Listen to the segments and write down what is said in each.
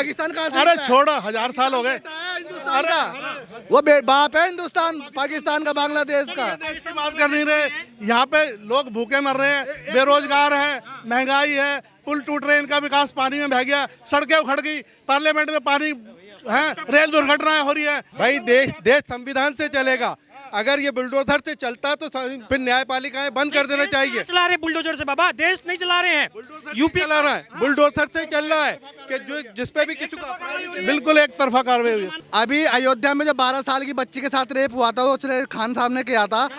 पाकिस्तान कहाँ से? अरे छोड़ो, 1000 साल हो गए। हिंदुस्तान का वो बाप है हिंदुस्तान पाकिस्तान का, बांग्लादेश का। देश की बात कर नहीं रहे, यहाँ पे लोग भूखे मर रहे हैं, बेरोजगार है, महंगाई है, पुल टूट रहे हैं, इनका विकास पानी में बह गया, सड़कें उखड़ गई, पार्लियामेंट में पानी है, रेल दुर्घटनाएं हो रही है। भाई देश संविधान से चलेगा। अगर ये बुलडोजर से चलता तो फिर न्यायपालिकाएं बंद कर देना चाहिए। चला रहे बुलडोजर से बाबा, देश नहीं चला रहे हैं, यूपी चला रहा है, बुलडोजर से चल रहा है कि जो जिसपे भी किसी को बिल्कुल एक तरफा कार्रवाई हुई है। अभी अयोध्या में जो 12 साल की बच्ची के साथ रेप हुआ था, वो उसने खान साहब ने किया था,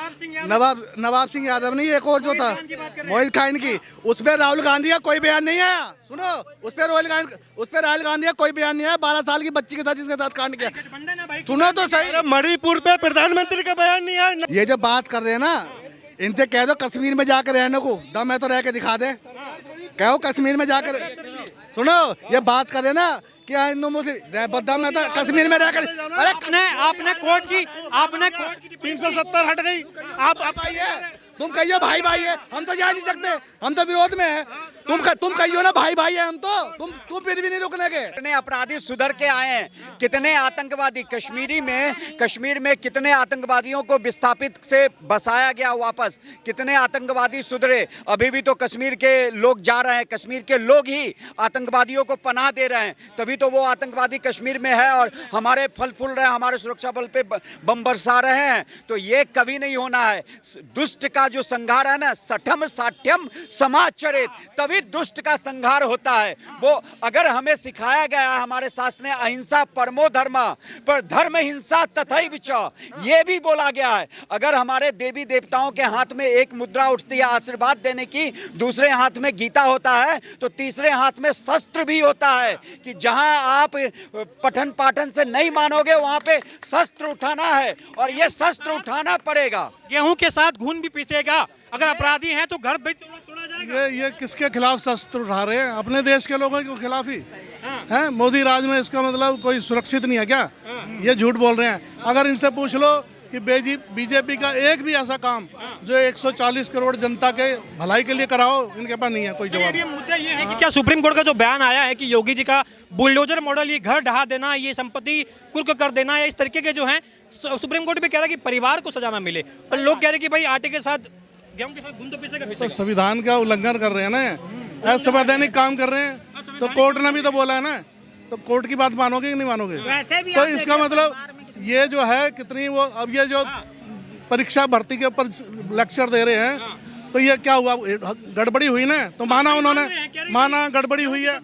नवाब सिंह यादव नहीं, एक और जो था मोहित खान की, उसपे राहुल गांधी का कोई बयान नहीं आया। सुनो, उसपे राहुल गांधी का कोई बयान नहीं आया। 12 साल की बच्ची के साथ जिसके साथ कांड किया, सुनो तो सही। मणिपुर पे प्रधानमंत्री का बयान नहीं आया। ये जो बात कर रहे हैं ना, इनसे कह दो कश्मीर में जाकर रहने को, दम है तो रह के दिखा दे। कहो कश्मीर में जाकर, सुनो ये बात कर रहे हैं ना कि हिंदू मुस्लिम बदम है तो कश्मीर में रहकर। अरे आपने कोर्ट की 370 हट गई। आप आइए, तुम कहियो भाई भाई है, हम तो जा नहीं सकते, हम तो विरोध में है। तुम कहियो ना भाई भाई है हम तो, तुम फिर भी नहीं रुकने के। कितने अपराधी सुधर के आए हैं, कितने आतंकवादी कश्मीर में कितने आतंकवादियों को विस्थापित से बसाया गया वापस, कितने आतंकवादी सुधरे। अभी भी तो कश्मीर के लोग जा रहे हैं, कश्मीर के लोग ही आतंकवादियों को पनाह दे रहे हैं, तभी तो वो आतंकवादी कश्मीर में है और हमारे फल फूल रहे हैं, हमारे सुरक्षा बल पे बम बरसा रहे हैं। तो ये कभी नहीं होना है। दुष्ट का जो संहार है ना, सठम साठ्यम समाचरित, तभी दुष्ट का संहार होता है। वो अगर हमें सिखाया गया, हमारे शास्त्र ने अहिंसा परमो धर्म, पर धर्म हिंसा तथैव च, ये भी बोला गया है। अगर हमारे देवी देवताओं के हाथ में एक मुद्रा उठती है आशीर्वाद देने की, दूसरे हाथ में गीता होता है, तो तीसरे हाथ में शस्त्र भी होता है कि जहां आप पठन पाठन से नहीं मानोगे, वहां पे शस्त्र उठाना है और ये शस्त्र उठाना पड़ेगा। गेहूं के साथ घून भी पीसेगा। अगर अपराधी हैं तो घर तोड़ा जाएगा। ये किसके खिलाफ शस्त्र उठा रहे हैं? अपने देश के लोगों के खिलाफ ही हैं। मोदी राज में इसका मतलब कोई सुरक्षित नहीं है क्या? ये झूठ बोल रहे हैं। अगर इनसे पूछ लो कि बीजेपी का एक भी ऐसा काम जो 140 करोड़ जनता के भलाई के लिए कराओ, इनके पास नहीं है कोई जवाब। मुद्दा ये है कि क्या सुप्रीम कोर्ट का जो बयान आया है कि योगी जी का बुलडोजर मॉडल, ये घर ढहा देना, ये संपत्ति कुर्क कर देना, इस तरीके के जो है, सुप्रीम कोर्ट भी कह रहा है कि परिवार को सजा ना मिले, पर लोग कह रहे हैं कि भाई आटे के साथ गेहूं के साथ घुन तो पीसेगा। तो संविधान का उल्लंघन कर रहे हैं ना, असंवैधानिक काम कर रहे हैं। तो कोर्ट ने भी तो बोला है ना, तो कोर्ट की बात मानोगे कि नहीं मानोगे? तो इसका मतलब ये जो है कितनी वो, अब ये जो परीक्षा भर्ती के ऊपर लेक्चर दे रहे हैं, तो ये क्या हुआ? गड़बड़ी हुई ना, तो माना उन्होंने, माना गड़बड़ी हुई है।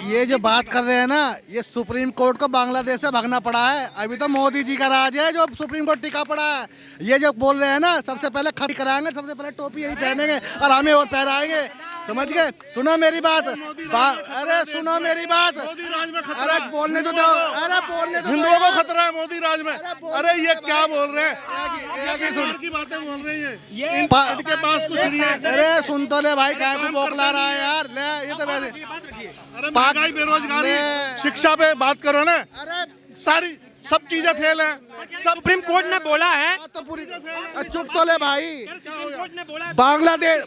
ये जो बात कर रहे हैं ना, ये सुप्रीम कोर्ट को बांग्लादेश से भागना पड़ा है। अभी तो मोदी जी का राज है जो सुप्रीम कोर्ट टिका पड़ा है। ये जो बोल रहे हैं ना, सबसे पहले खड़ी कराएंगे, सबसे पहले टोपी यही पहनेंगे और हमें और पहनाएंगे। समझ गए? सुनो मेरी बात, अरे सुनो मेरी बात, अरे बोलने तो दो, अरे बोलने तो। हिंदुओं को खतरा है मोदी राज में। अरे ये क्या बोल रहे हैं? की बातें बोल रही है, इनके पास कुछ नहीं है। अरे सुन तो ले भाई, काय को बौखला रहा है यार। ले ये तो वैसे, अरे महंगाई, बेरोजगारी, शिक्षा पे बात करो ना, सारी सब चीजें फेल हैं। सुप्रीम कोर्ट ने बोला है तो पूरी चुप तो ले भाई। बांग्लादेश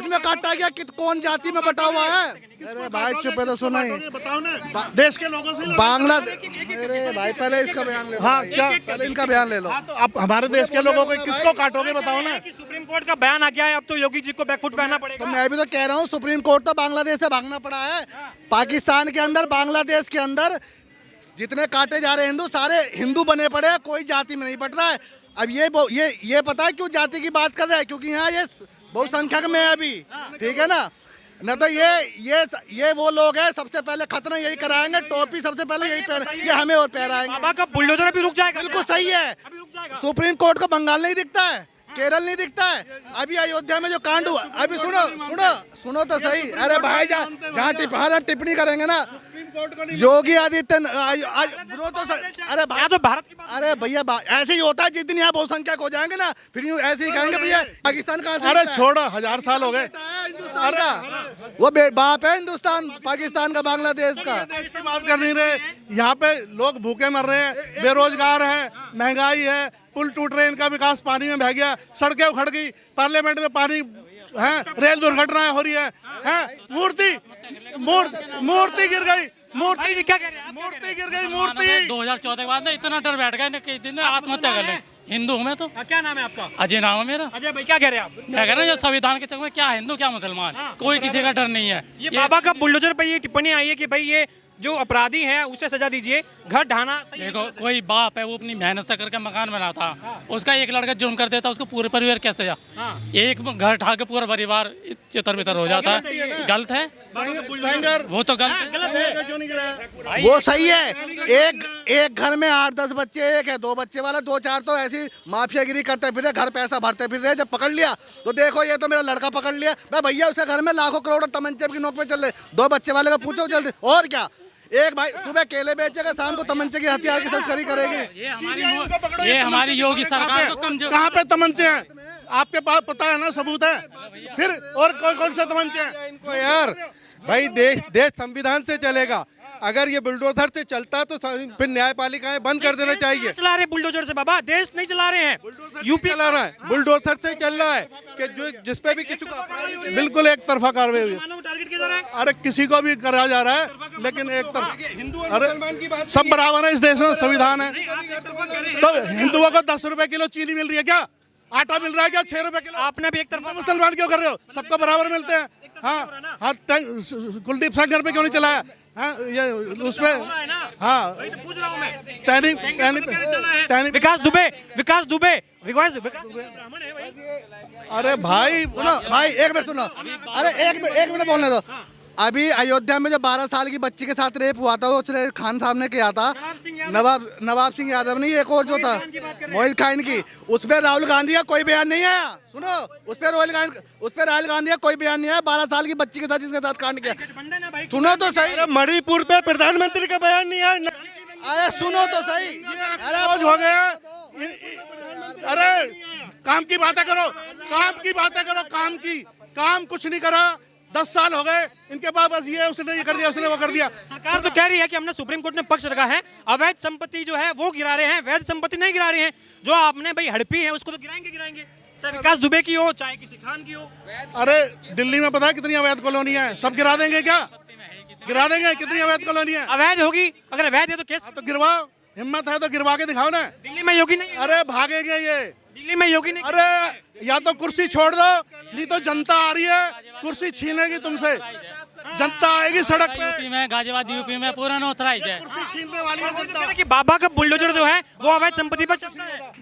में काटा गया कि कौन जाति में बटा हुआ है? अरे भाई चुप है तो सुनो ही, बताओ ना, देश के लोगों से बांग्लादेश। अरे भाई पहले इसका बयान ले लो। हाँ, क्या? पहले इनका बयान ले लो। तो आप हमारे देश के लोगों को किसको काटोगे बताओ ना। सुप्रीम कोर्ट का बयान आ गया है, अब तो योगी जी को बैकफुट पहनना पड़ेगा। तो मैं भी तो कह रहा हूँ, सुप्रीम कोर्ट तो बांग्लादेश से भागना पड़ा है। पाकिस्तान के अंदर, बांग्लादेश के अंदर जितने काटे जा रहे हिंदू, सारे हिंदू बने पड़े हैं, कोई जाति में नहीं बट रहा है। अब ये पता है क्यों जाति की बात कर रहा है? क्योंकि यहाँ ये बहुसंख्यक में है अभी, ठीक है ना? न तो ये वो लोग हैं, सबसे पहले खतना यही कराएंगे, टोपी सबसे पहले यही पहन, ये हमें और पहनाएंगे। बाबा का बुलडोजर भी रुक जाएगा। बिल्कुल सही है। सुप्रीम कोर्ट को बंगाल नहीं दिखता है, केरल नहीं दिखता है। अभी अयोध्या में जो कांड हुआ, अभी सुनो तो सही। अरे भाई जहाँ टिप्पणी करेंगे ना, योगी आदित्यनाथ, अरे भारत की बात, अरे भैया ऐसे ही होता है। जिस दिन यहाँ बहुसंख्यक हो जाएंगे ना, फिर यूँ ऐसे ही कहेंगे भैया पाकिस्तान कहाँ से? अरे छोड़ो, 1000 साल हो गए। हिंदुस्तान का वो बाप है हिंदुस्तान पाकिस्तान का, बांग्लादेश का। देश की बात कर नहीं रहे, यहाँ पे लोग भूखे मर रहे हैं, बेरोजगार है, महंगाई है, पुल टूट रहे हैं, इनका विकास पानी में बह गया, सड़कें उखड़ गई, पार्लियामेंट में पानी रेल दुर्घटनाएं हो रही है मूर्ति गिर गई, भाई जी क्या कह रहे हैं आप? मूर्ति गिर गई, मूर्ति 2014 के बाद ना इतना डर बैठ गया कि दिन आत्महत्या कर ले। हिंदू हूँ मैं तो। क्या नाम है आपका? अजय नाम है मेरा। अजय भाई क्या कह रहे हैं आप? मैं कह रहा हूँ संविधान के चक्कर में क्या हिंदू क्या मुसलमान, कोई किसी का डर नहीं है। ये बाबा का बुलडोजर पे ये टिप्पणी आई है कि भाई ये जो अपराधी है उसे सजा दीजिए, घर ढाना सही है। देखो कोई बाप है वो अपनी मेहनत से करके मकान बनाता, उसका एक लड़का जुर्म कर देता, उसको पूरे परिवार कैसे जा, एक घर ढा के पूरा परिवार चितर बितर हो जाता है। गलत है वो तो गलत है। वो सही है। एक घर में 8-10 बच्चे, एक है 2 बच्चे वाला, 2-4 तो ऐसी माफियागिरी करते फिर घर पैसा भरते फिर रहे। जब पकड़ लिया तो देखो ये तो मेरा लड़का पकड़ लिया, मैं भैया उसके घर में लाखों करोड़ तमंचे की नोक पे चल रहे, 2 बच्चे वाले का पूछो जल्दी। और क्या, एक भाई सुबह केले बेचेगा, शाम को तमंचे की हथियार की तस्करी करेगी। ये हमारी योगी सरकार को कमजोर। कहाँ पे तमंचे हैं आपके पास? पता है ना, सबूत है। फिर और कौन से तमंचे हैं? इनको यार भाई देश संविधान से चलेगा। अगर ये बुलडोजर से चलता तो फिर न्यायपालिकाएं बंद कर देना चाहिए। चला रहे बुलडोजर से बाबा, देश नहीं चला रहे हैं, यूपी चला रहा है, बुलडोजर से चल रहा है कि जो जिसपे भी किसी को बिल्कुल एक तरफा कार्रवाई हुई है। टारगेट किया जा रहा है। अरे किसी को भी करा जा रहा है, लेकिन एक तरफ अरे सब बराबर है इस देश में, संविधान है। तो हिंदुओं को 10 रुपए किलो चीनी मिल रही है क्या? आटा मिल रहा है क्या 6 रुपए किलो? आपने भी एक तरफा मुसलमान क्यों कर रहे हो? सबको बराबर मिलते हैं। हाँ कुलदीप सेंगर पे क्यों नहीं चलाया? हाँ ये उसमें हाँ पूछ रहा हूँ मैं। टैनिक विकास दुबे ब्राह्मण है भाई। अरे भाई सुनो भाई, एक मिनट सुनो, अरे एक मिनट बोलने दो। अभी अयोध्या में जो 12 साल की बच्ची के साथ रेप हुआ था, वो उसने खान साहब ने किया था, नवाब सिंह यादव नहीं, एक और जो था मोहित खान की, उस पर राहुल गांधी का कोई बयान नहीं आया। सुनो, उस पर राहुल गांधी का कोई बयान नहीं आया 12 साल की बच्ची के साथ जिसके साथ कांड किया। सुनो तो सही, मणिपुर पे प्रधानमंत्री का बयान नहीं आया। अरे सुनो तो सही, अरे रोज हो गया। अरे काम की बातें करो, काम कुछ नहीं करा। 10 साल हो गए इनके पास, बस ये उसने ये कर दिया, उसने वो कर दिया। सरकार तो कह रही है कि हमने सुप्रीम कोर्ट में पक्ष रखा है, अवैध संपत्ति जो है वो गिरा रहे हैं, वैध संपत्ति नहीं गिरा रहे हैं। जो आपने भाई हड़पी है उसको तो गिराएंगे, चाहे विकास दुबे की हो चाहे किसी खान की हो। अरे दिल्ली में पता है कितनी अवैध कॉलोनी है? सब गिरा देंगे क्या? गिरा देंगे? कितनी अवैध कॉलोनी है? अवैध होगी, अगर अवैध है तो केस तो गिरवाओ, हिम्मत है तो गिरवा के दिखाओ ना। दिल्ली में योगी नहीं, अरे भागेंगे ये, दिल्ली में योगी नहीं। अरे या तो कुर्सी छोड़ दो, नहीं तो जनता आ रही है कुर्सी छीनेगी तुमसे। जनता आएगी सड़क पे। यूपी में गाजियाबाद, यूपी में पूरा नौतराइज है। कुर्सी छीनने वाली है जनता। कि बाबा का बुलडोजर जो है वो अवैध संपत्ति पर चलता है,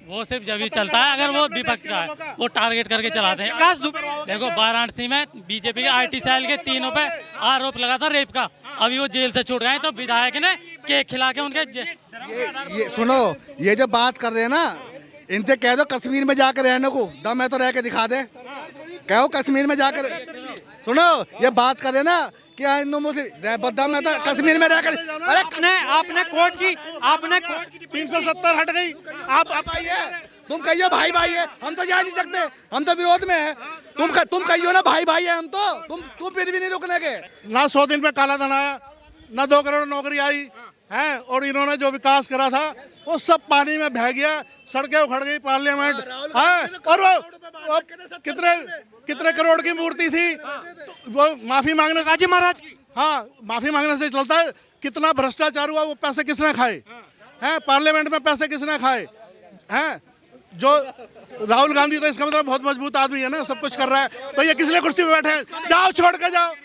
वो सिर्फ जब ही चलता है अगर वो विपक्ष का है, वो टारगेट करके चलाते हैं। विकास दुबे देखो वाराणसी में बीजेपी के आईटी सेल के 3 पे आरोप लगा था रेप का, अभी वो जेल से छूट गए, तो विधायक ने केक खिला के उनके ये सुनो, ये जो बात कर रहे हैं ना, इनसे कह दो कश्मीर में जाकर रहने को, दम है तो रह के दिखा दे। कहो कश्मीर में जाकर, सुनो ये बात कर रहे हैं ना कि हिंदू मुस्लिम बदम में तो कश्मीर में रहकर। अरे आपने कोर्ट की 370 हट गई। आप आइए, तुम कहियो भाई है, हम तो जा नहीं सकते, हम तो विरोध में है। तुम कहियो ना भाई है हम तो, तुम फिर भी नहीं रुकने के। ना 100 दिन में काला धन आया, ना 2 करोड़ नौकरी आई है, और इन्होंने जो विकास करा था वो सब पानी में बह गया, सड़कें उखड़ गई, पार्लियामेंट है, और वो कितने करोड़ की मूर्ति थी, वो माफी मांगने राजी महाराज की, हाँ माफी मांगने से चलता है। कितना भ्रष्टाचार हुआ, वो पैसे किसने खाए हैं? पार्लियामेंट में पैसे किसने खाए हैं? जो राहुल गांधी तो इसका मतलब बहुत मजबूत आदमी है ना, सब कुछ कर रहा है, तो ये किसने कुर्सी पे बैठे हैं? जाओ छोड़ के जाओ।